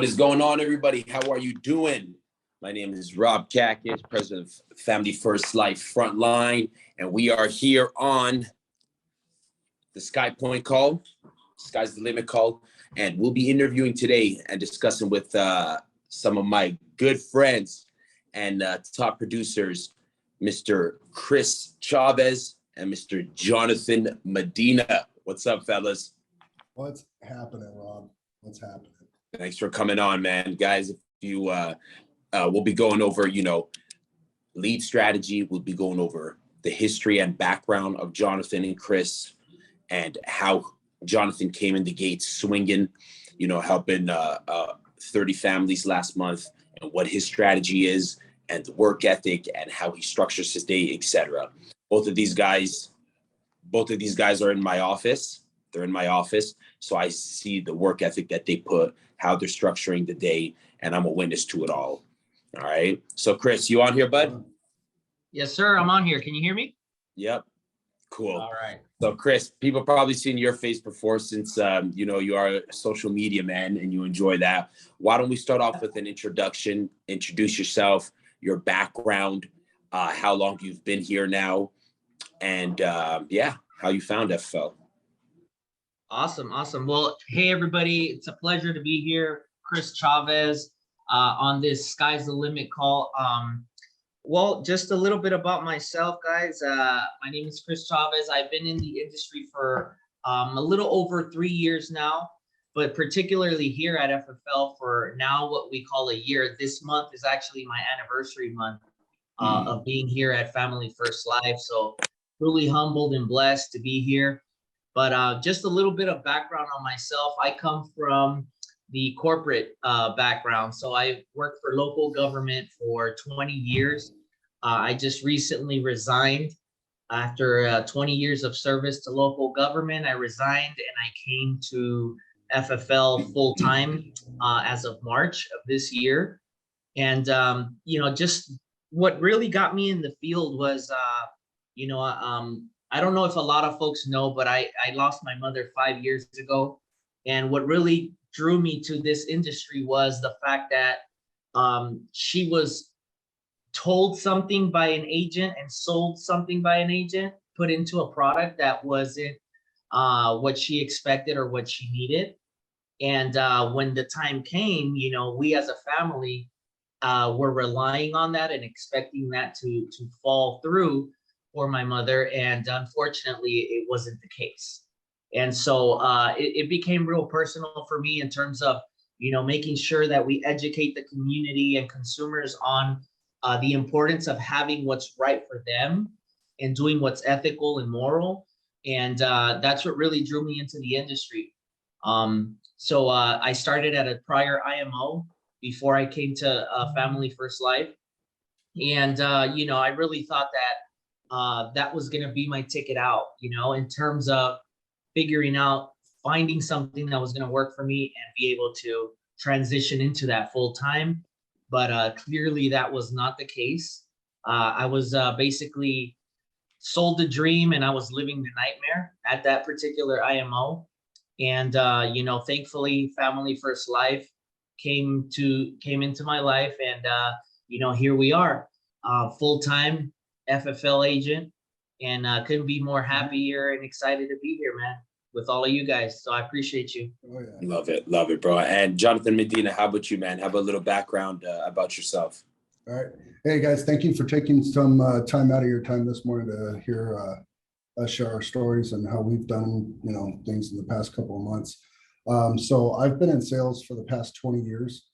What is going on, everybody? How are you doing? My name is Rob Kakish, president of Family First Life Frontline, and we are here on the SkyPoint call, Sky's the Limit call, and we'll be interviewing today and discussing with some of my good friends and top producers, Mr. Chris Chavez and Mr. Jonathan Medina. What's up, fellas? What's happening, Rob? What's happening? Thanks for coming on, man. Guys, if you we'll be going over, lead strategy. We'll be going over the history and background of Jonathan and Chris and how Jonathan came in the gates swinging, helping 30 families last month, and what his strategy is and the work ethic and how he structures his day, etc. Both of these guys are in my office. They're in my office. So I see the work ethic that they put, how they're structuring the day, and I'm a witness to it all. All right. So Chris, you on here, bud? Yes, sir. I'm on here. Can you hear me? Yep. Cool. All right. So Chris, people probably seen your face before since, you are a social media man and you enjoy that. Why don't we start off with an introduction, introduce yourself, your background, how long you've been here now, and how you found FFL. Awesome. Well, hey, everybody. It's a pleasure to be here. Chris Chavez on this Sky's the Limit call. Well, just a little bit about myself, guys. My name is Chris Chavez. I've been in the industry for a little over 3 years now, but particularly here at FFL for now what we call a year. This month is actually my anniversary month of being here at Family First Life. So truly humbled and blessed to be here. But just a little bit of background on myself. I come from the corporate background. So I worked for local government for 20 years. I just recently resigned after 20 years of service to local government. I resigned and I came to FFL full time as of March of this year. And, just what really got me in the field was, I don't know if a lot of folks know, but I lost my mother 5 years ago. And what really drew me to this industry was the fact that she was told something by an agent and sold something by an agent, put into a product that wasn't what she expected or what she needed. And when the time came, we as a family were relying on that and expecting that to fall through for my mother. And unfortunately, it wasn't the case. And so it became real personal for me in terms of, making sure that we educate the community and consumers on the importance of having what's right for them and doing what's ethical and moral. And that's what really drew me into the industry. So I started at a prior IMO before I came to Family First Life. And, I really thought that that was going to be my ticket out, in terms of figuring out, finding something that was going to work for me and be able to transition into that full time. But clearly that was not the case. I was basically sold the dream and I was living the nightmare at that particular IMO. And, thankfully Family First Life came into my life and, here we are, full-time FFL agent, and couldn't be more happier and excited to be here, man, with all of you guys. So I appreciate you. Oh, yeah. Love it, bro. And Jonathan Medina, how about you, man? How about a little background about yourself? All right. Hey, guys, thank you for taking some time out of your time this morning to hear us share our stories and how we've done, things in the past couple of months. So I've been in sales for the past 20 years,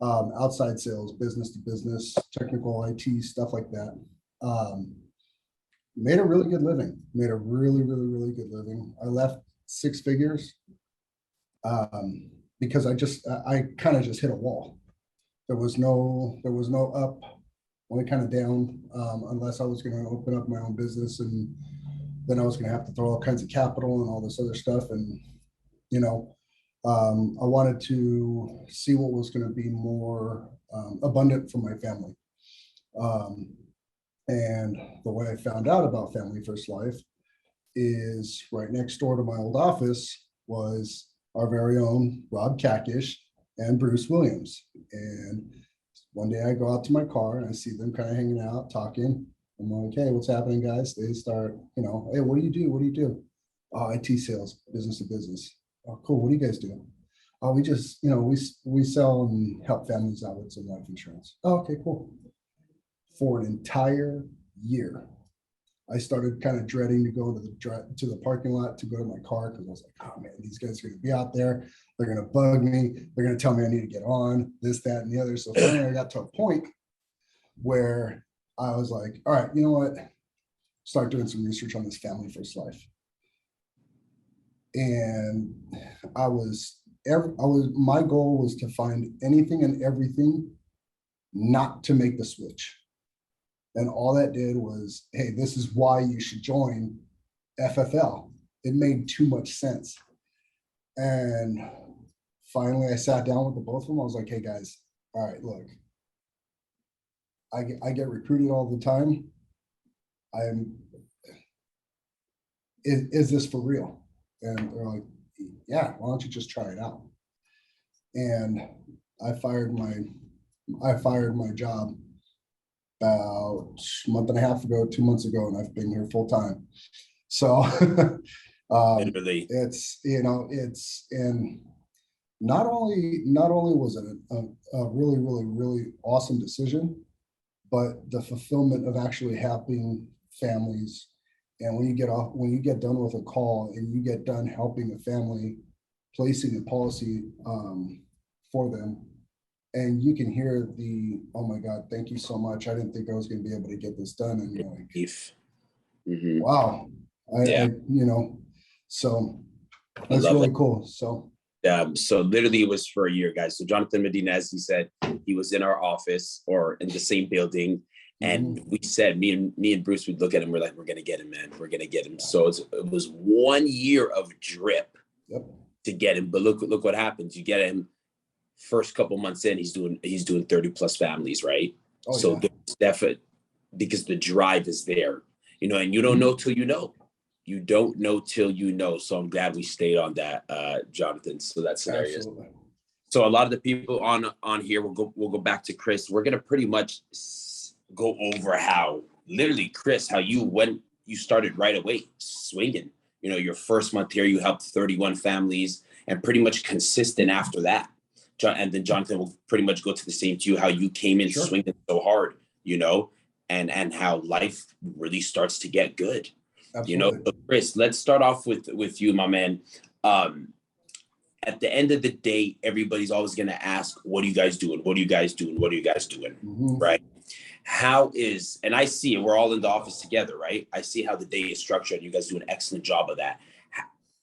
outside sales, business to business, technical IT, stuff like that. Made a really good living, made a really good living. I left 6 figures because I kind of just hit a wall. There was no up, only kind of down, unless I was going to open up my own business, and then I was going to have to throw all kinds of capital and all this other stuff. And, I wanted to see what was going to be more abundant for my family. And the way I found out about Family First Life is right next door to my old office was our very own Rob Kakish, and Bruce Williams. And one day I go out to my car and I see them kind of hanging out, talking. I'm like, hey, what's happening, guys? They start, hey, what do you do? What do you do? Oh, IT sales, business to business. Oh, cool. What do you guys do? Oh, we just, we sell and help families out with some life insurance. Oh, okay, cool. For an entire year, I started kind of dreading to go to the parking lot to go to my car, because I was like, oh man, these guys are going to be out there. They're going to bug me. They're going to tell me I need to get on this, that, and the other. So finally I got to a point where I was like, all right, you know what? Start doing some research on this family first life. And my goal was to find anything and everything not to make the switch. And all that did was, hey, this is why you should join FFL. It made too much sense. And finally I sat down with the both of them. I was like, hey guys, all right, look, I get recruited all the time. Is this for real? And they're like, yeah, why don't you just try it out? And I fired my job about a month and a half ago, 2 months ago, and I've been here full time. So it's, and not only was it a really, really, really awesome decision, but the fulfillment of actually helping families. And when you get done with a call and you get done helping a family, placing a policy for them, and you can hear oh my God, thank you so much. I didn't think I was going to be able to get this done. And you're like, wow, so that's really cool. So literally it was for a year, guys. So Jonathan Medina, as he said, he was in our office or in the same building. And we said, me and Bruce would look at him. We're like, we're going to get him, man. We're going to get him. So it was 1 year of drip to get him. But look what happens. You get him first couple months in, he's doing 30 plus families, right? Oh, so there's definite, because the drive is there, and you don't know till you know. You don't know till you know. So I'm glad we stayed on that, Jonathan. So that's hilarious. Absolutely. So a lot of the people on here, we'll go back to Chris. We're going to pretty much go over how you started right away swinging. Your first month here, you helped 31 families and pretty much consistent after that. And then Jonathan will pretty much go to the same to you, how you came in swinging so hard, and how life really starts to get good. Absolutely. So Chris, let's start off with you, my man. At the end of the day, everybody's always going to ask, what are you guys doing? What are you guys doing? What are you guys doing? Mm-hmm. Right? And I see it, we're all in the office together, right? I see how the day is structured. You guys do an excellent job of that.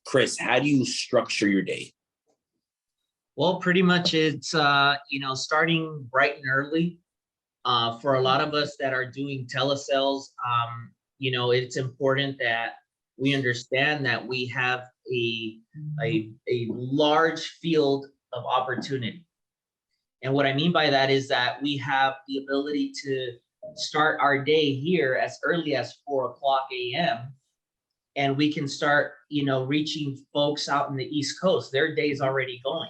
Chris, how do you structure your day? Well, pretty much it's, starting bright and early. For a lot of us that are doing telesales, it's important that we understand that we have a large field of opportunity. And what I mean by that is that we have the ability to start our day here as early as 4 o'clock a.m. And we can start, reaching folks out in the East Coast. Their day's already going,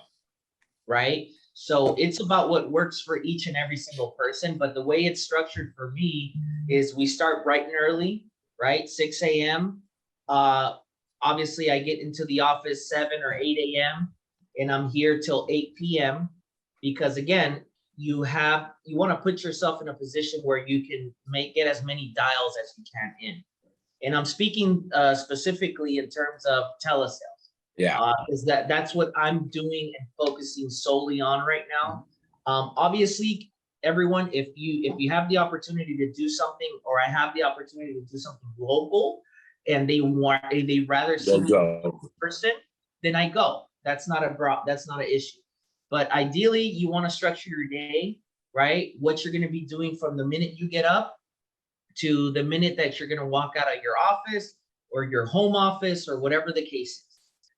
right? So it's about what works for each and every single person. But the way it's structured for me is we start bright and early, right? 6 a.m. Obviously, I get into the office 7 or 8 a.m. and I'm here till 8 p.m. Because again, you want to put yourself in a position where you can get as many dials as you can in. And I'm speaking specifically in terms of telesales. Yeah. Is that's what I'm doing and focusing solely on right now. Obviously, everyone, if you have the opportunity to do something, or I have the opportunity to do something local, and they rather see me in person, then I go. That's not an issue. But ideally, you want to structure your day, right? What you're going to be doing from the minute you get up to the minute that you're going to walk out of your office or your home office or whatever the case is.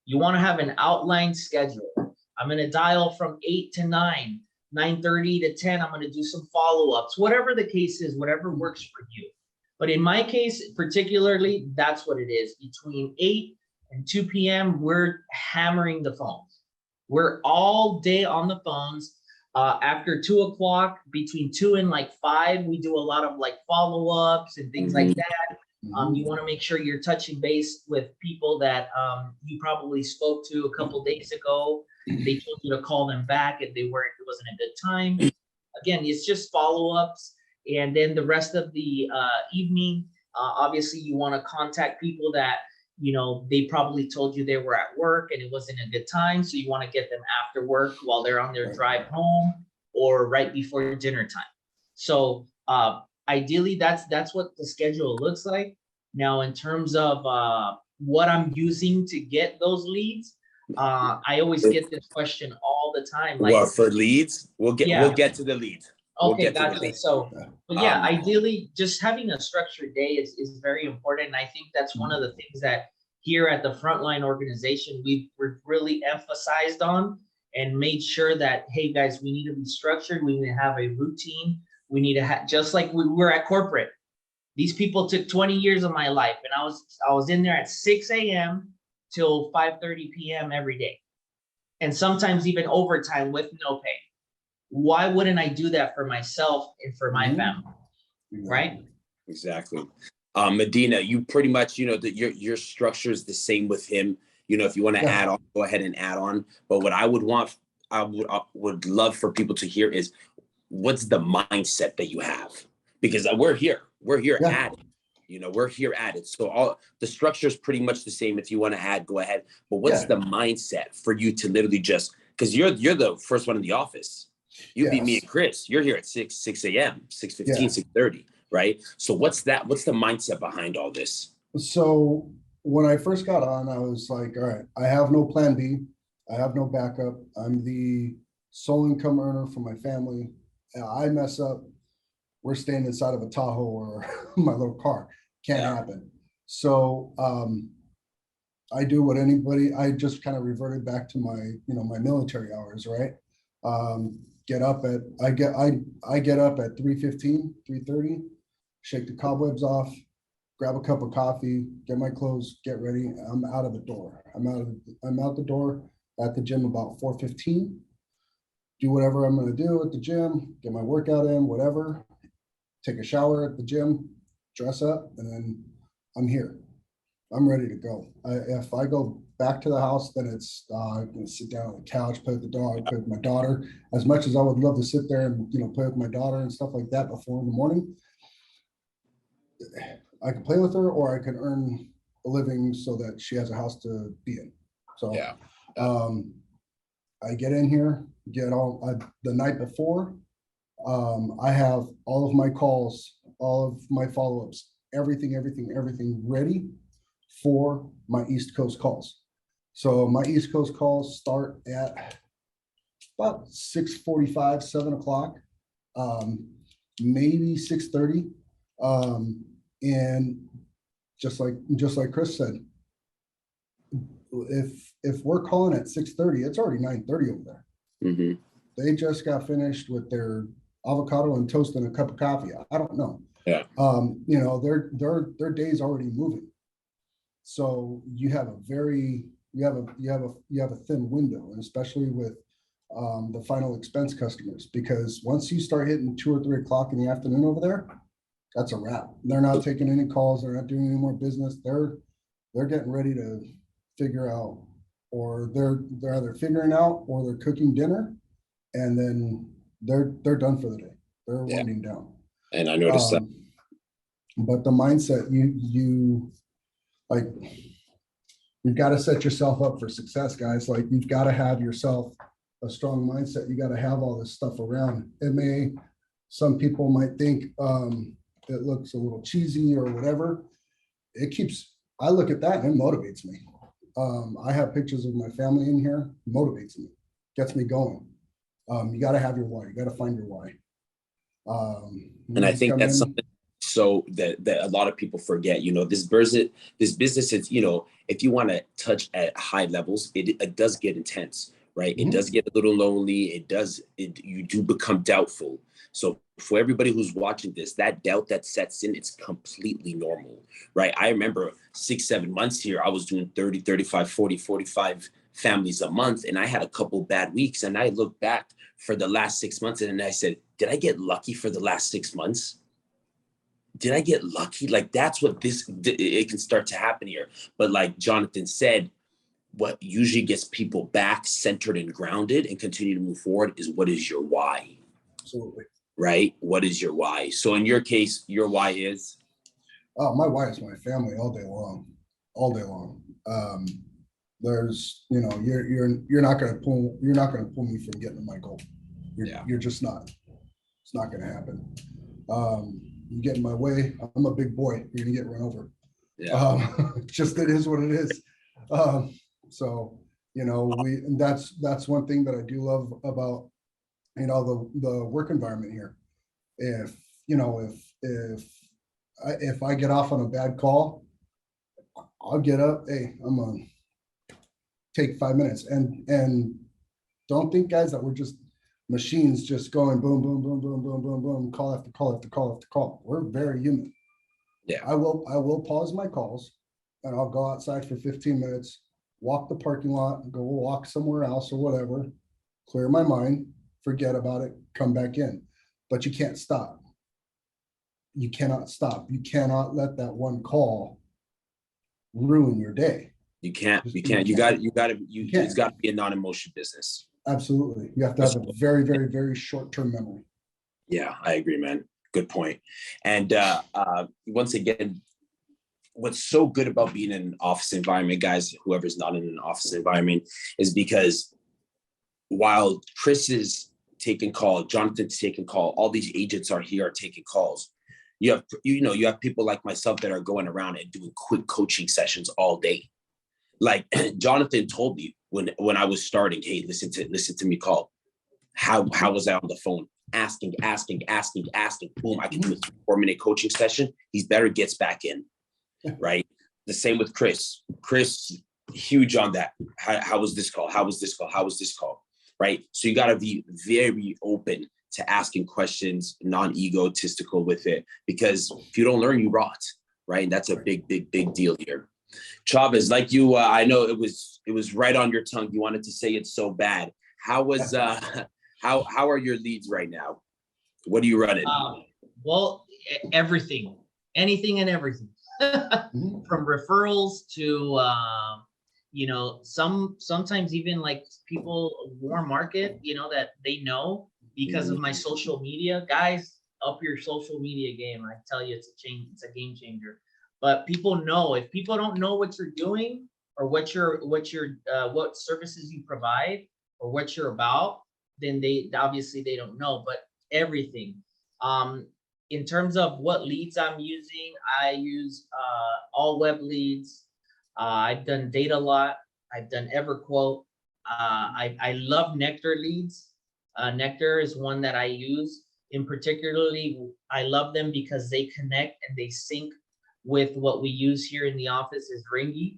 You want to have an outlined schedule. I'm going to dial from 8 to 9, 9:30 to 10. I'm going to do some follow-ups, whatever the case is, whatever works for you. But in my case, particularly, that's what it is. Between 8 and 2 p.m., we're hammering the phones. We're all day on the phones. After 2 o'clock, between 2 and like 5, we do a lot of like follow-ups and things like that. You want to make sure you're touching base with people that you probably spoke to a couple days ago. They told you to call them back if it wasn't a good time. Again, it's just follow-ups. And then the rest of the evening, obviously you want to contact people that, they probably told you they were at work and it wasn't a good time. So you want to get them after work while they're on their drive home or right before dinner time. So ideally, that's what the schedule looks like. Now, in terms of what I'm using to get those leads, I always get this question all the time. Like, well, for leads, we'll get to the leads. Okay, gotcha. So, but yeah, ideally, just having a structured day is very important. And I think that's one of the things that here at the Frontline organization, we've really emphasized on and made sure that, hey, guys, we need to be structured. We need to have a routine. We need to have, just like we were at corporate. These people took 20 years of my life, and I was in there at 6 a.m. till 5:30 p.m. every day, and sometimes even overtime with no pay. Why wouldn't I do that for myself and for my family? Right? Exactly. Medina, you pretty much, that your structure is the same with him. If you want to add on, go ahead and add on. But what I would love for people to hear is, what's the mindset that you have? Because we're here at it. We're here at it. So all the structure is pretty much the same. If you want to add, go ahead. But what's the mindset for you to literally just, because you're the first one in the office. You beat me and Chris. You're here at 6 a.m., 6:15, 6:30, right? So what's the mindset behind all this? So when I first got on, I was like, all right, I have no plan B. I have no backup. I'm the sole income earner for my family. I mess up, we're staying inside of a Tahoe or my little car. Can't happen. So I do what I just kind of reverted back to my, my military hours, right? I get up at 3:15, 3:30, shake the cobwebs off, grab a cup of coffee, get my clothes, get ready. I'm out of the door. I'm out the door at the gym about 4:15. Do whatever I'm going to do at the gym, get my workout in, whatever. Take a shower at the gym, dress up, and then I'm here. I'm ready to go. If I go back to the house, then it's I'm gonna sit down on the couch, play with the dog, play with my daughter. As much as I would love to sit there and play with my daughter and stuff like that before in the morning, I can play with her, or I can earn a living so that she has a house to be in. So I get in here, the night before. I have all of my calls, all of my follow-ups, everything ready for my East Coast calls. So my East Coast calls start at about 6:45, 7 o'clock, maybe 6:30. And just like Chris said, if we're calling at 6:30, it's already 9:30 over there. Mm-hmm. They just got finished with their avocado and toast and a cup of coffee. I don't know. Yeah. Their day's already moving. So you have a thin window, and especially with the final expense customers, because once you start hitting 2 or 3 o'clock in the afternoon over there, that's a wrap. They're not taking any calls. They're not doing any more business. They're getting ready to figure out, or they're either figuring out or they're cooking dinner, and then they're done for the day. They're winding down. And I noticed that. But the mindset, you've got to set yourself up for success, guys. Like, you've got to have yourself a strong mindset. You got to have all this stuff around. Some people might think it looks a little cheesy or whatever. I look at that and it motivates me. I have pictures of my family in here, motivates me, gets me going. You got to have your why. You got to find your why. And I think that's something so that a lot of people forget. This business is, if you want to touch at high levels, it does get intense, right? Mm-hmm. It does get a little lonely. You do become doubtful. So for everybody who's watching this, that doubt that sets in, it's completely normal, right? I remember 6-7 months here, I was doing 30, 35, 40, 45 families a month, and I had a couple bad weeks, and I looked back for the last 6 months and I said, did I get lucky for the last 6 months? Did I get lucky? Like, that's what it can start to happen here. But like Jonathan said, what usually gets people back centered and grounded and continue to move forward is, what is your why? Absolutely. Right? What is your why? So in your case, your why is? Oh, my why is my family all day long, all day long. There's, you're not going to pull me from getting to my goal. You're just not. It's not going to happen. You get in my way, I'm a big boy. You're gonna get run over. Yeah. Just it is what it is. So and that's one thing that I do love about the work environment here. If I get off on a bad call, I'll get up. Hey, I'm gonna take 5 minutes, and don't think, guys, that we're just machines just going boom, boom, boom, boom, boom, boom, boom, call after call after call after call. We're very human. Yeah. I will pause my calls, and I'll go outside for 15 minutes, walk the parking lot, go walk somewhere else or whatever, clear my mind, forget about it, come back in. But you can't stop. You cannot stop. You cannot let that one call ruin your day. You can't. It's got to be a non-emotion business. Absolutely. You have to have a very, very, very short-term memory. Yeah, I agree, man. Good point. And once again, what's so good about being in an office environment, guys, whoever's not in an office environment, is because while Chris is taking call, Jonathan's taking call, all these agents are here taking calls. You have people like myself that are going around and doing quick coaching sessions all day. Like Jonathan told me when I was starting, hey, listen to me call. How was I on the phone? Asking. Boom, I can do a 4-minute coaching session. He's better, gets back in, right? The same with Chris. Chris, huge on that. How was this call? How was this call? How was this call? Right? So you got to be very open to asking questions, non-egotistical with it, because if you don't learn, you rot, right? And that's a big deal here. Chavez, like you, I know it was right on your tongue. You wanted to say it so bad. How are your leads right now? What are you running? Well, everything, anything and everything, from referrals to sometimes even like people warm market, that they know because of my social media. Guys, up your social media game. I tell you, it's a game changer. But people know. If people don't know what you're doing or what services you provide or what you're about, then they don't know. But everything. In terms of what leads I'm using, I use all web leads. I've done Data Lot. I've done EverQuote. I love Nectar leads. Nectar is one that I use. In particularly, I love them because they connect and they sync with what we use here in the office is Ringy.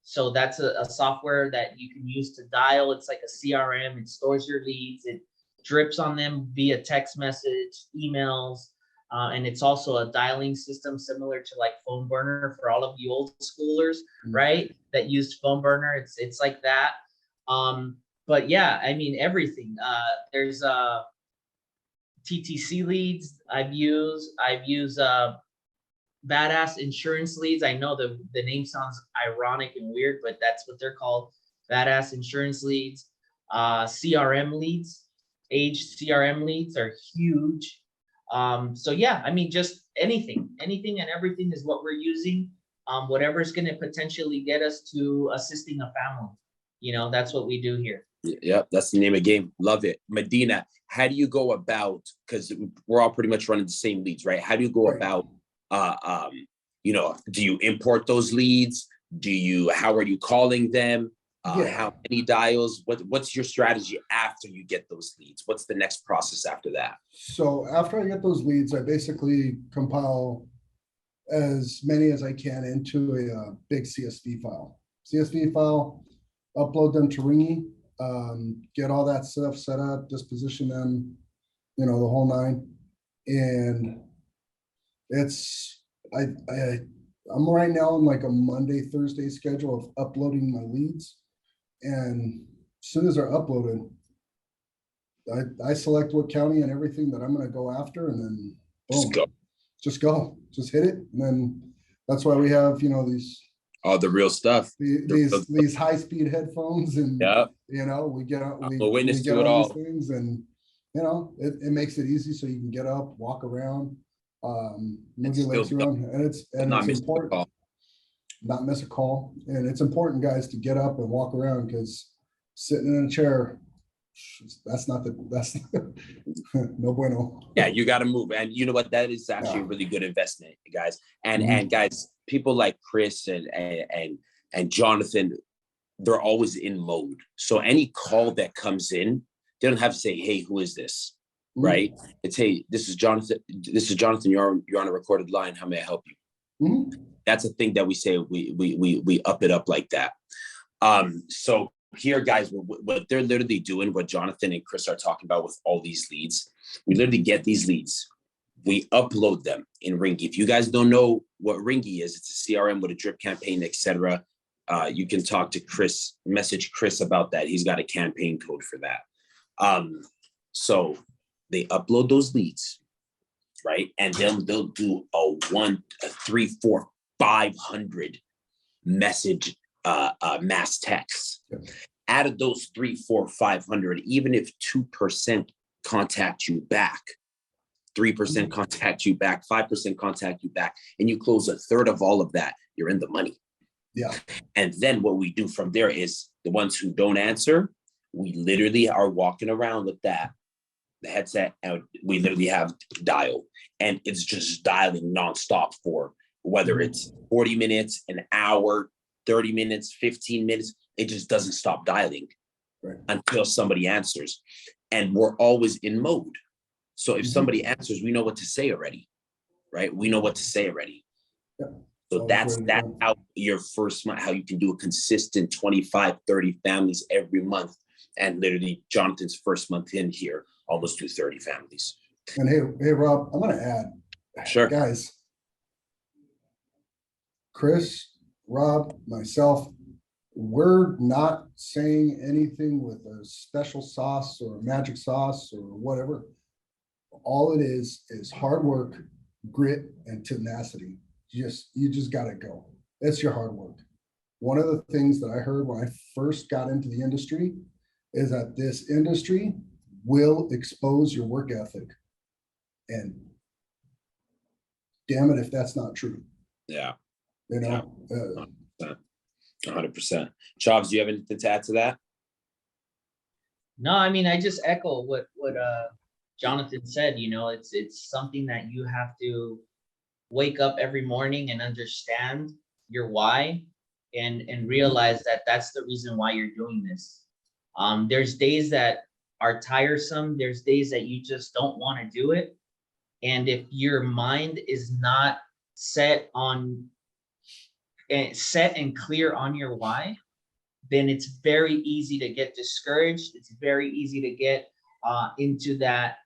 So that's a software that you can use to dial. It's like a CRM. It stores your leads. It drips on them via text message, emails, and it's also a dialing system similar to like Phone Burner for all of you old schoolers, right? That used Phone Burner. It's like that. But yeah, I mean everything. There's TTC leads I've used. Badass Insurance Leads. I know the name sounds ironic and weird, but that's what they're called. Badass Insurance Leads. CRM leads. Aged CRM leads are huge. So yeah, I mean, just anything and everything is what we're using. Whatever's going to potentially get us to assisting a family. That's what we do here. Yep, that's the name of the game. Love it. Medina, how do you go about, because we're all pretty much running the same leads, right? How do you go about, do you import those leads? How are you calling them? How many dials? What's your strategy after you get those leads? What's the next process after that? So after I get those leads, I basically compile as many as I can into a big CSV file. Upload them to Ringy, get all that stuff set up, disposition them, the whole nine. And I'm right now on like a Monday, Thursday schedule of uploading my leads. And as soon as they're uploaded, I select what county and everything that I'm going to go after, and then boom, just hit it. And then that's why we have, these all the real stuff, these high-speed headphones, and yeah, we get out, we witness get to it on all. these things, and it makes it easy so you can get up, walk around, move your legs around, and it's important not miss a call. And it's important, guys, to get up and walk around, because sitting in a chair, that's no bueno. Yeah, you got to move. And you know what? That is actually a really good investment, guys. And guys, people like Chris and Jonathan, they're always in mode. So any call that comes in, they don't have to say, "Hey, who is this?" Right? It's, "Hey, this is Jonathan. This is Jonathan. You're on a recorded line. How may I help you?" That's a thing that we say. We up it up like that. So here, guys, what they're literally doing, what Jonathan and Chris are talking about with all these leads, we literally get these leads, we upload them in Ringy. If you guys don't know what Ringy is, it's a CRM with a drip campaign, etc. You can talk to Chris, message Chris about that. He's got a campaign code for that. So they upload those leads, right? And then they'll do a 1, 3, 4, 500 message mass texts. Out of those 3, 4, 500, even if 2% contact you back, 3% contact you back, 5% contact you back, and you close a third of all of that, you're in the money. Yeah. And then what we do from there is the ones who don't answer, we literally are walking around with the headset, and we literally have dial, and it's just dialing nonstop for whether it's 40 minutes, an hour, 30 minutes, 15 minutes, it just doesn't stop dialing until somebody answers. And we're always in mode. So if somebody answers, we know what to say already, right? We know what to say already. Yeah. So that's how your first month, how you can do a consistent 25, 30 families every month. And literally Jonathan's first month in here, almost do 30 families. And hey, Rob, I'm going to add, sure, guys, Chris, Rob, myself, we're not saying anything with a special sauce or a magic sauce or whatever. All it is hard work, grit, and tenacity. You just got to go. That's your hard work. One of the things that I heard when I first got into the industry is that this industry will expose your work ethic. And damn it if that's not true. Yeah. 100%. Chavez, do you have anything to add to that? No, I mean, I just echo what Jonathan said. It's something that you have to wake up every morning and understand your why, and realize that that's the reason why you're doing this. There's days that are tiresome. There's days that you just don't want to do it. And if your mind is not set and clear on your why, then it's very easy to get discouraged. It's very easy to get into that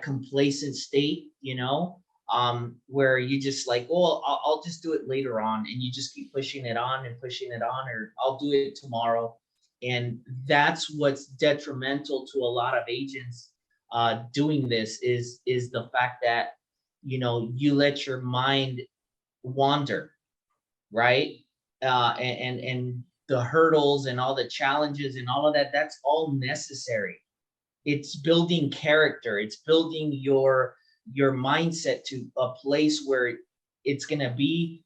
complacent state, where you just like, oh, I'll just do it later on, and you just keep pushing it on, or I'll do it tomorrow. And that's what's detrimental to a lot of agents doing this is the fact that you let your mind wander, right? And the hurdles and all the challenges and all of that, that's all necessary. It's building character. It's building your mindset to a place where it's going to be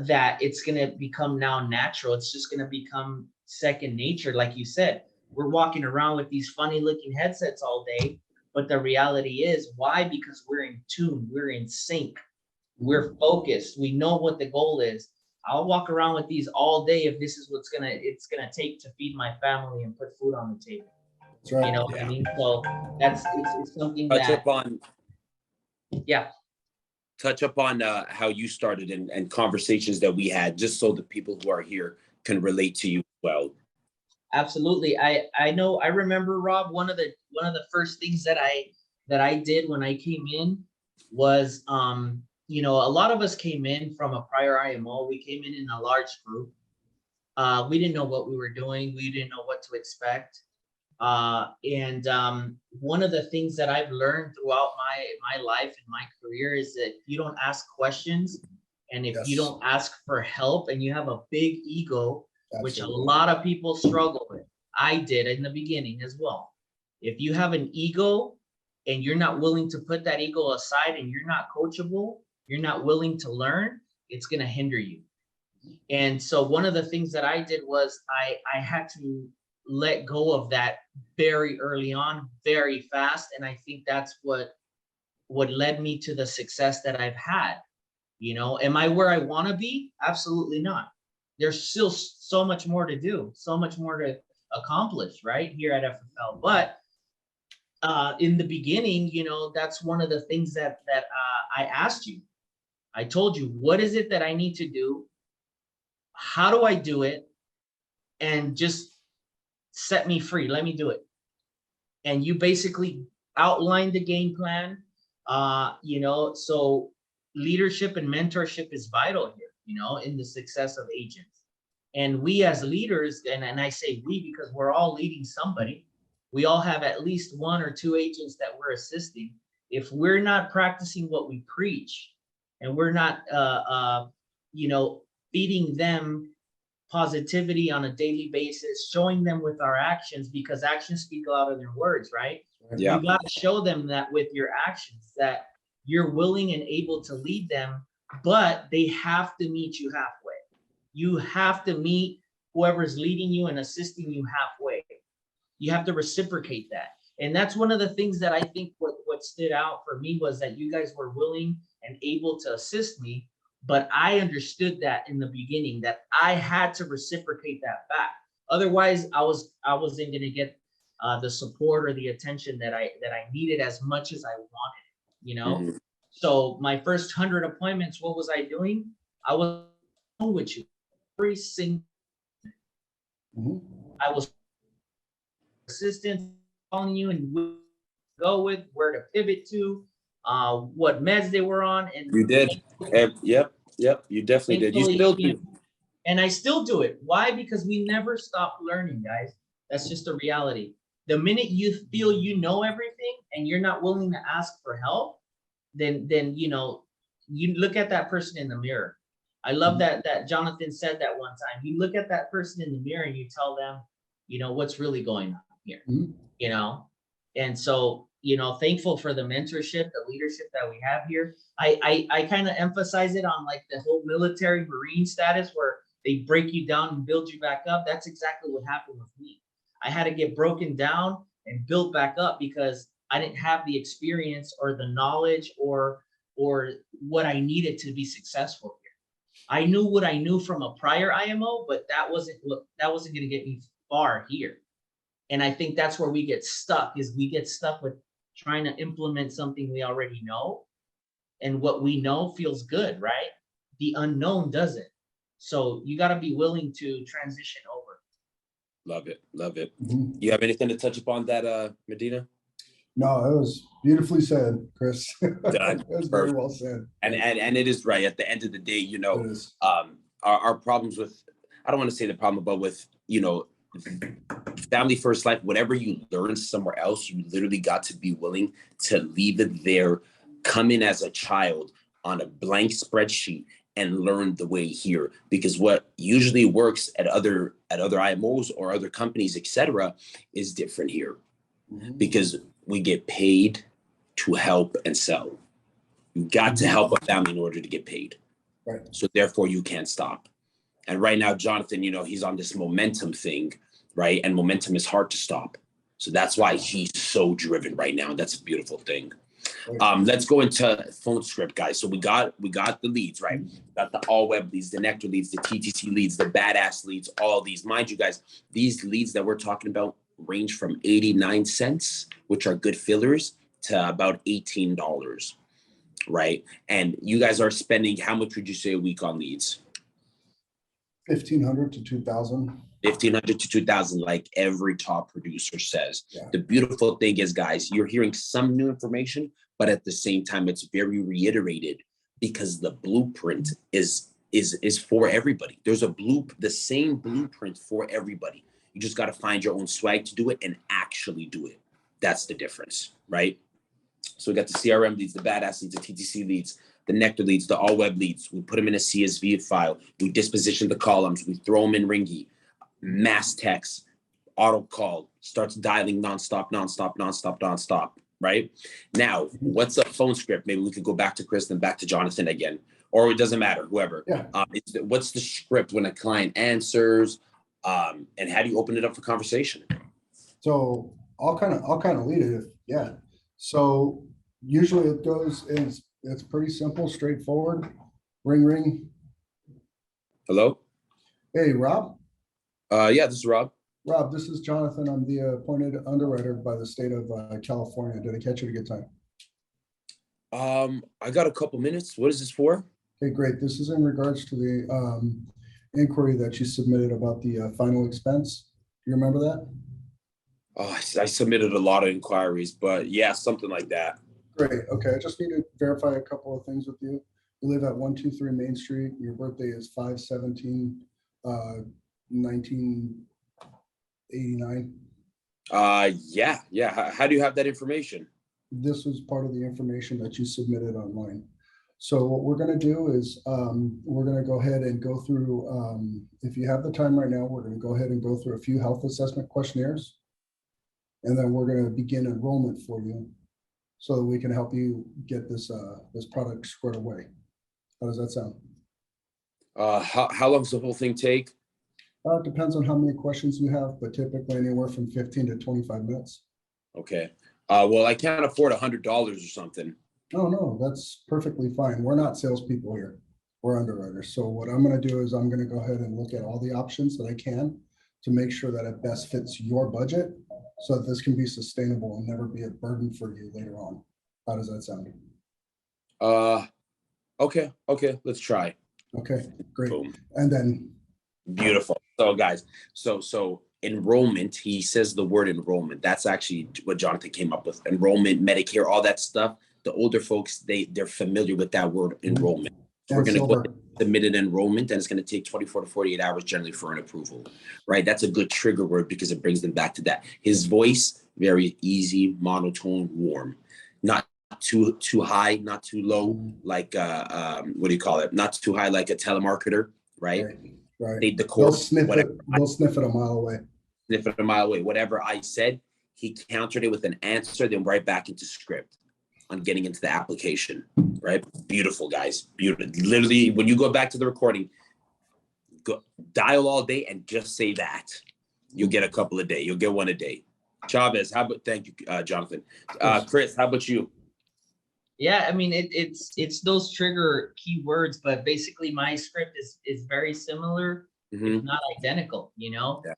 that it's going to become now natural. It's just going to become second nature. Like you said, we're walking around with these funny looking headsets all day, but the reality is why? Because we're in tune, we're in sync, we're focused, we know what the goal is. I'll walk around with these all day if this is what's it's gonna take to feed my family and put food on the table. That's right. You know what I mean? So it's something Touch up on how you started and conversations that we had, just so the people who are here can relate to you well. Absolutely. I know. I remember, Rob, one of the first things that I did when I came in was a lot of us came in from a prior IMO. We came in a large group. We didn't know what we were doing. We didn't know what to expect. One of the things that I've learned throughout my life and my career is that you don't ask questions, and if you don't ask for help, and you have a big ego, which a lot of people struggle with. I did in the beginning as well. If you have an ego and you're not willing to put that ego aside, and you're not coachable, you're not willing to learn, it's going to hinder you. And so one of the things that I did was I had to let go of that very early on, very fast. And I think that's what led me to the success that I've had. You know, am I where I want to be? Absolutely not. There's still so much more to do, so much more to accomplish right here at FFL. But in the beginning, you know, that's one of the things that I asked you. I told you, what is it that I need to do? How do I do it? And just set me free. Let me do it. And you basically outlined the game plan. You know, so leadership and mentorship is vital here, you know, in the success of agents. And we as leaders, and I say we because we're all leading somebody, we all have at least 1 or 2 agents that we're assisting. If we're not practicing what we preach, and we're not, you know, feeding them positivity on a daily basis, showing them with our actions, because actions speak louder than words, right? Yeah. You got to show them that with your actions, that you're willing and able to lead them, but they have to meet you halfway. You have to meet whoever's leading you and assisting you halfway. You have to reciprocate that. And that's one of the things that I think what stood out for me was that you guys were willing and able to assist me. But I understood that in the beginning, that I had to reciprocate that back. Otherwise, I wasn't going to get the support or the attention that I needed as much as I wanted, you know? Mm-hmm. So my first 100 appointments, what was I doing? I was with you every single. Mm-hmm. I was assistant calling you and go with where to pivot to, what meds they were on, and you did. Yep, you definitely did. You still do. And I still do it. Why? Because we never stop learning, guys. That's just a reality. The minute you feel you know everything and you're not willing to ask for help, then you know, you look at that person in the mirror. I love that Jonathan said that one time. You look at that person in the mirror and you tell them, you know, what's really going on here, you know? And so, you know, thankful for the mentorship, the leadership that we have here. I kind of emphasize it on like the whole military Marine status where they break you down and build you back up. That's exactly what happened with me. I had to get broken down and built back up because I didn't have the experience or the knowledge or what I needed to be successful here. I knew what I knew from a prior IMO, but that wasn't going to get me far here. And I think that's where we get stuck, is we get stuck with trying to implement something we already know. And what we know feels good, right? The unknown doesn't. So you got to be willing to transition over. Love it. Love it. Mm-hmm. You have anything to touch upon that, Medina? No, it was beautifully said, Chris. Done. It was very well said. And it is right. At the end of the day, you know, our problems with, I don't want to say the problem, but with, you know, family first life, whatever you learn somewhere else, you literally got to be willing to leave it there, come in as a child on a blank spreadsheet and learn the way here. Because what usually works at other IMOs or other companies, etc., is different here. Mm-hmm. Because we get paid to help and sell. You got to help a family in order to get paid. Right. So therefore you can't stop. And right now, Jonathan, you know, he's on this momentum thing, right? And momentum is hard to stop. So that's why he's so driven right now. And that's a beautiful thing. Let's go into phone script, guys. So we got the leads, right? Got the all web leads, the nectar leads, the TTC leads, the badass leads, all these. Mind you guys, these leads that we're talking about range from 89 cents, which are good fillers, to about $18, right? And you guys are spending, how much would you say a week on leads? 1,500 to 2,000. 1,500 to 2,000, like every top producer says. Yeah. The beautiful thing is, guys, you're hearing some new information, but at the same time, it's very reiterated because the blueprint is is for everybody. There's the same blueprint for everybody. You just got to find your own swag to do it and actually do it. That's the difference, right? So we got the CRM leads, the badass leads, the TTC leads, the Nectar leads, the all web leads. We put them in a CSV file. We disposition the columns. We throw them in Ringy, mass text, auto call, starts dialing nonstop, right? Now, what's a phone script? Maybe we could go back to Chris and back to Jonathan again, or it doesn't matter, whoever. Yeah. What's the script when a client answers, and how do you open it up for conversation? So I'll kind of lead it. Yeah. So usually it goes it's pretty simple, straightforward. Ring, ring. Hello? Hey, Rob. Yeah, this is Rob. Rob, this is Jonathan. I'm the appointed underwriter by the state of California. Did I catch you at a good time? I got a couple minutes. What is this for? Okay, great. This is in regards to the inquiry that you submitted about the final expense. Do you remember that? Oh, I submitted a lot of inquiries, but yeah, something like that. Great. Okay. I just need to verify a couple of things with you. You live at 123 Main Street. Your birthday is 5/17, 1989. Yeah. How do you have that information? This was part of the information that you submitted online. So what we're going to do is we're going to go ahead and go through, if you have the time right now, we're going to go ahead and go through a few health assessment questionnaires. And then we're going to begin enrollment for you so that we can help you get this this product squared away. How does that sound? How long does the whole thing take? It depends on how many questions you have, but typically anywhere from 15 to 25 minutes. Okay. Well, I can't afford $100 or something. No, that's perfectly fine. We're not salespeople here. We're underwriters. So what I'm going to do is I'm going to go ahead and look at all the options that I can to make sure that it best fits your budget so that this can be sustainable and never be a burden for you later on. How does that sound? Okay. Let's try. Okay, great. Boom. And then Beautiful. So guys, so enrollment, he says the word enrollment. That's actually what Jonathan came up with. Enrollment, Medicare, all that stuff. The older folks, they're familiar with that word enrollment. We're going to go submit an enrollment, and it's going to take 24 to 48 hours generally for an approval, right? That's a good trigger word because it brings them back to that. His voice, very easy, monotone, warm, not too high, not too low, like what do you call it? Not too high like a telemarketer, right? Right. They'll sniff it a mile away. Sniff it a mile away. Whatever I said, he countered it with an answer, then right back into script on getting into the application, right? Beautiful, guys. Beautiful. Literally, when you go back to the recording, go dial all day and just say that. You'll get a couple a day. You'll get one a day. Chavez, how about, thank you, Jonathan. Chris, how about you? Yeah, I mean, it's those trigger keywords, but basically my script is very similar, if not identical, you know? Yeah.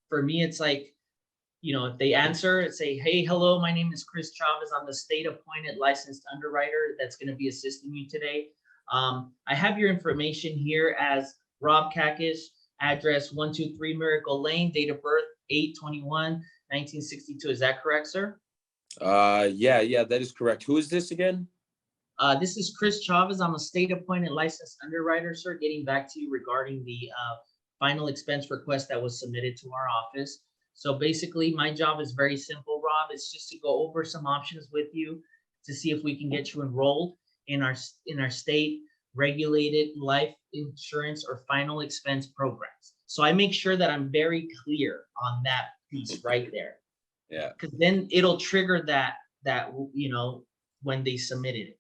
For me, it's like, you know, if they answer, say, hey, hello, my name is Chris Chavez. I'm the state appointed licensed underwriter that's going to be assisting you today. I have your information here as Rob Kakish, address 123 Miracle Lane, date of birth 8/21/1962. Is that correct, sir? Yeah, that is correct. Who is this again? This is Chris Chavez. I'm a state appointed licensed underwriter, sir, getting back to you regarding the final expense request that was submitted to our office. So basically my job is very simple, Rob. It's just to go over some options with you to see if we can get you enrolled in our state regulated life insurance or final expense programs. So I make sure that I'm very clear on that piece right there. Yeah. Because then it'll trigger that you know, when they submitted it,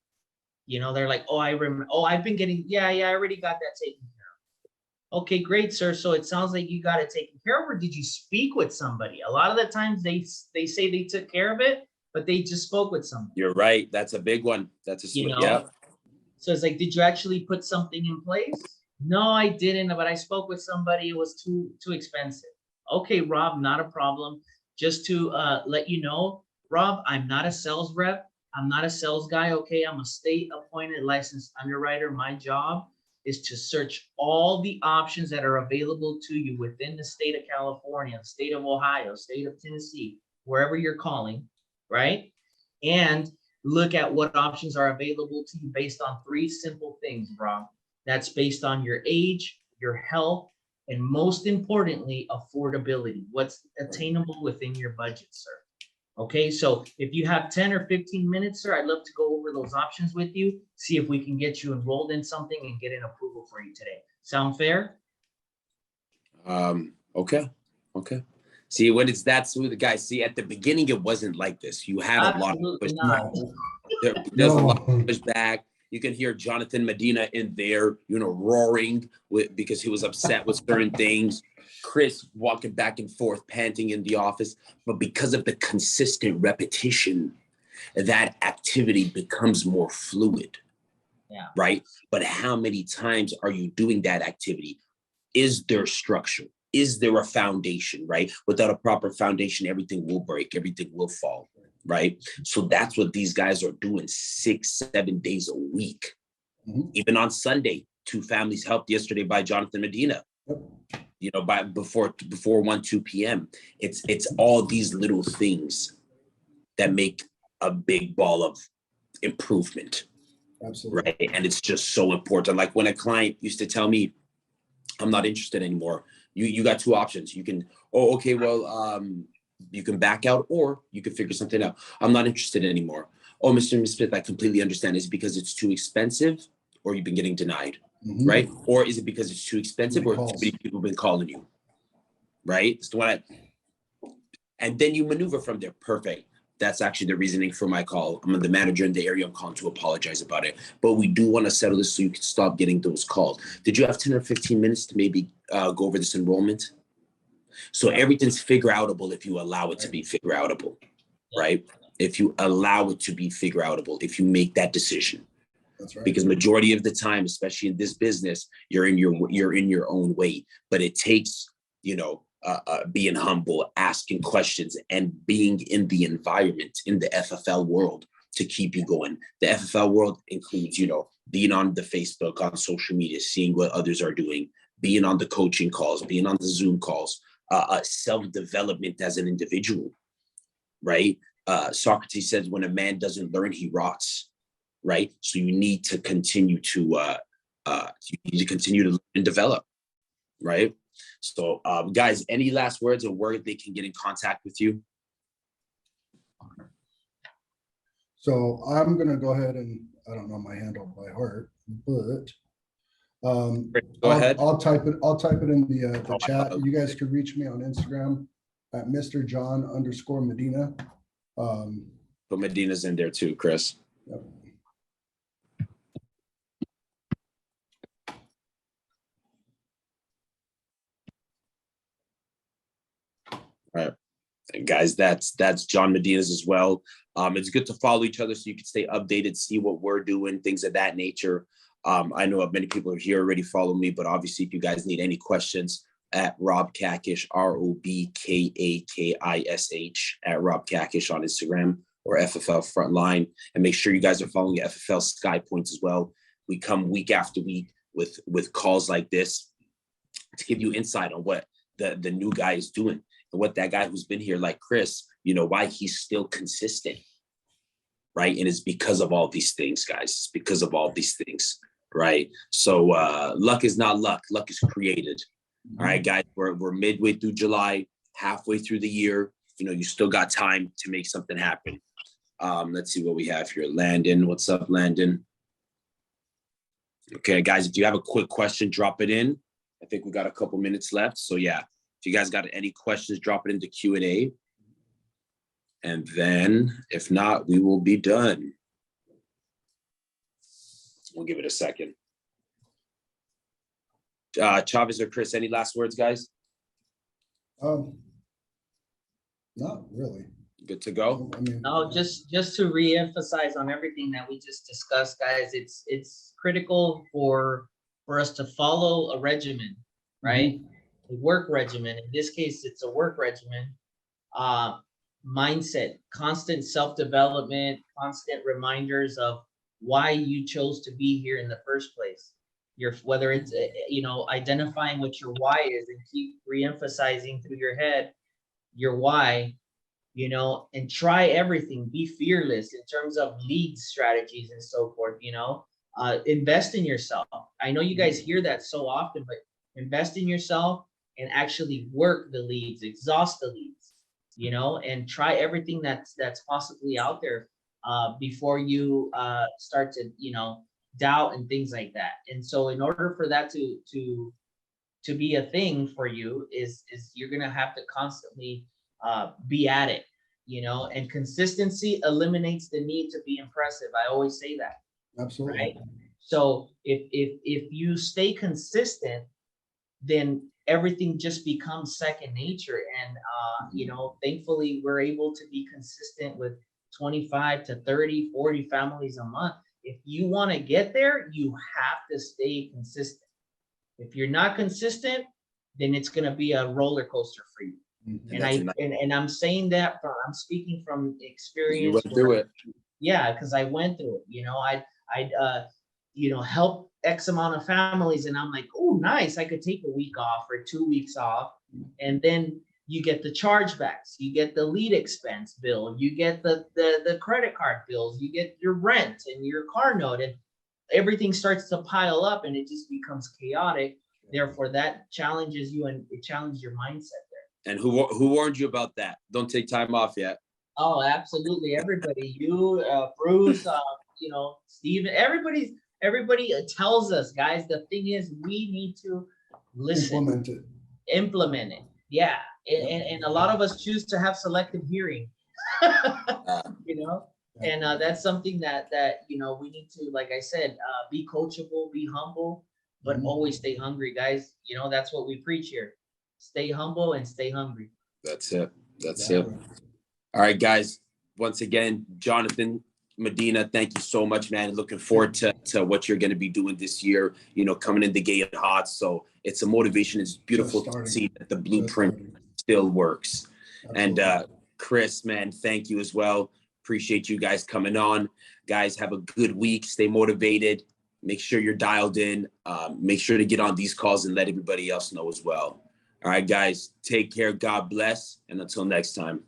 you know, they're like, oh, I remember. Oh, I've been getting. Yeah, I already got that taken care of. Okay, great, sir. So it sounds like you got it taken care of, or did you speak with somebody? A lot of the times they say they took care of it, but they just spoke with somebody. You're right. That's a big one. That's a yeah. So it's like, did you actually put something in place? No, I didn't, but I spoke with somebody. It was too expensive. Okay, Rob, not a problem. Just to let you know, Rob, I'm not a sales rep. I'm not a sales guy, okay? I'm a state appointed licensed underwriter. My job is to search all the options that are available to you within the state of California, state of Ohio, state of Tennessee, wherever you're calling, right? And look at what options are available to you based on 3 simple things, Rob. that's based on your age, your health, and most importantly, affordability. What's attainable within your budget, sir? Okay, so if you have 10 or 15 minutes, sir, I'd love to go over those options with you, see if we can get you enrolled in something and get an approval for you today. Sound fair? Okay. See, when it's that smooth, guys, see, at the beginning, it wasn't like this. You had a lot of Absolutely pushback. not. There's a lot of pushback. You can hear Jonathan Medina in there, roaring because he was upset with certain things. Chris walking back and forth, panting in the office. But because of the consistent repetition, that activity becomes more fluid. Yeah. Right? But how many times are you doing that activity? Is there structure? Is there a foundation, right? Without a proper foundation, everything will break, everything will fall, right? So that's what these guys are doing 6-7 days a week. Mm-hmm. Even on Sunday, 2 families helped yesterday by Jonathan Medina, by before 1-2 p.m. It's all these little things that make a big ball of improvement. Absolutely. Right? And it's just so important. Like when a client used to tell me, I'm not interested anymore. You got 2 options. You can, you can back out or you can figure something out. I'm not interested anymore. Oh, Mr. and Ms. Smith, I completely understand. Is it because it's too expensive or you've been getting denied, right? Or is it because it's too expensive or too many people have been calling you, right? It's the one and then you maneuver from there. Perfect. That's actually the reasoning for my call. I'm the manager in the area. I'm calling to apologize about it. But we do want to settle this so you can stop getting those calls. Did you have 10 or 15 minutes to maybe go over this enrollment? So everything's figure-outable if you allow it to be figure-outable, right? If you allow it to be figure-outable, if you make that decision. That's right. Because majority of the time, especially in this business, you're in your own way. But it takes, being humble, asking questions, and being in the environment in the FFL world to keep you going. The FFL world includes, being on the Facebook, on social media, seeing what others are doing, being on the coaching calls, being on the Zoom calls, self-development as an individual, right? Socrates says, when a man doesn't learn, he rots, right? So you need to continue to learn and develop, right? So, guys, any last words or where they can get in contact with you? So I'm going to go ahead and I don't know my handle by heart, but go ahead. I'll type it in the chat. You guys can reach me on Instagram at Mr. John_Medina. But Medina's in there too, Chris. Yep. All right. And guys, that's John Medina's as well. It's good to follow each other so you can stay updated, see what we're doing, things of that nature. I know many people are here already follow me, but obviously if you guys need any questions at Rob Kakish, ROBKAKISH at Rob Kakish on Instagram or FFL Frontline. And make sure you guys are following FFL SkyPoint as well. We come week after week with calls like this to give you insight on what the new guy is doing. And what that guy who's been here, like Chris, why he's still consistent, right? And it's because of all these things, guys. It's because of all these things, right? So luck is not luck. Luck is created. All right, guys, we're midway through July, halfway through the year. You still got time to make something happen. Let's see what we have here. Landon, what's up, Landon? Okay, guys, if you have a quick question, drop it in. I think we got a couple minutes left. So yeah. If you guys got any questions, drop it into Q&A. And then if not, we will be done. We'll give it a second. Chavez or Chris, any last words, guys? Not really. Good to go? No, just to reemphasize on everything that we just discussed, guys, it's critical for us to follow a regimen, right? Mm-hmm. A work regimen. In this case, it's a work regimen. Mindset, constant self-development, constant reminders of why you chose to be here in the first place. Whether it's identifying what your why is and keep reemphasizing through your head your why, and try everything. Be fearless in terms of lead strategies and so forth. Invest in yourself. I know you guys hear that so often, but invest in yourself and actually work the leads, exhaust the leads, you know, and try everything that's possibly out there before you start to, you know, doubt and things like that. And so in order for that to be a thing for you is you're gonna have to constantly be at it, you know, and consistency eliminates the need to be impressive. I always say that. Absolutely. Right. So if you stay consistent, then everything just becomes second nature. And you know, thankfully we're able to be consistent with 25 to 30, 40 families a month. If you want to get there, you have to stay consistent. If you're not consistent, then it's going to be a roller coaster for you. Mhm. And I'm saying that I'm speaking from experience. You went through it. Yeah, because I went through it. You know, I'd you know, help X amount of families, and I'm like, oh, nice, I could take a week off or 2 weeks off, and then you get the chargebacks, you get the lead expense bill, you get the credit card bills, you get your rent and your car note, and everything starts to pile up, and it just becomes chaotic. Therefore, that challenges you, and it challenges your mindset there. And who warned you about that? Don't take time off yet. Oh, absolutely. Everybody, you, Bruce, you know, Steven, everybody tells us, guys. The thing is, we need to listen, implement it. Yeah, and a lot of us choose to have selective hearing. You know, and that's something that you know, we need to, like I said, be coachable, be humble, but always stay hungry, guys. You know, that's what we preach here. Stay humble and stay hungry. That's it. That's it. All right, guys. Once again, Jonathan, Medina, thank you so much, man. Looking forward to what you're going to be doing this year, you know, coming in the gate hot. So it's a motivation. It's beautiful to see that the blueprint still works. Absolutely. And Chris, man, thank you as well. Appreciate you guys coming on. Guys, have a good week. Stay motivated. Make sure you're dialed in. Make sure to get on these calls and let everybody else know as well. All right, guys, take care. God bless. And until next time.